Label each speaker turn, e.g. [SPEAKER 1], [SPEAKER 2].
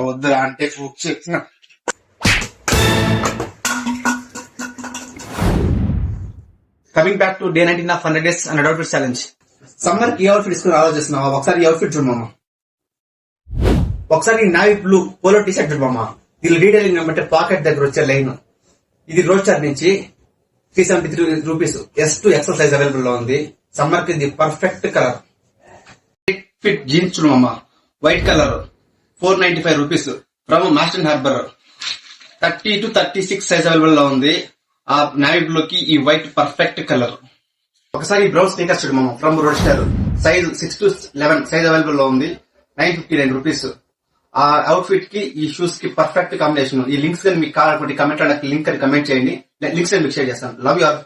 [SPEAKER 1] వద్దురా అంటే చెప్పిన.
[SPEAKER 2] Coming back to day 19 of 100 days and outfit challenge.
[SPEAKER 1] Summer కి అవుట్ఫిట్ తీసుకుని ఆలోచిస్తున్నావా? ఒకసారి ఈ అవుట్ఫిట్ చూడు మామ.
[SPEAKER 2] ఒకసారి navy blue polo T shirt చూడమ్మా. దీని డీటెయిలింగ్ ఏమంటే పాకెట్ దగ్గర వచ్చే లైన్ ఇది రోడ్స్టార్ నుంచి 373 rupees S2 XL size available లో ఉంది. సమ్మర్ కి ఇది పర్ఫెక్ట్ కలర్. ఫిట్ జీన్స్ చూడమ్మా, white colour 495 rupees from Master Harbour. 30 to 36 size available లో ఉంది. ఆ నావీ బ్లూ కి ఈ వైట్ పర్ఫెక్ట్ కలర్. ఒకసారి బ్రౌన్ స్నీకర్స్ చూడమ్మా from Roadstar. Size 6 to 11 size available లో ఉంది. 959 రూపీస్. ఆ అవుట్ఫిట్ కి ఈ షూస్ కి పర్ఫెక్ట్ కాంబినేషన్. ఈ లింక్స్ కానీ మీకు కావాలనుకుంటే కమెంట్ లింక్ అని కమెంట్ చేయండి. లింక్స్ మీకు షేర్ చేస్తాను. Love you all.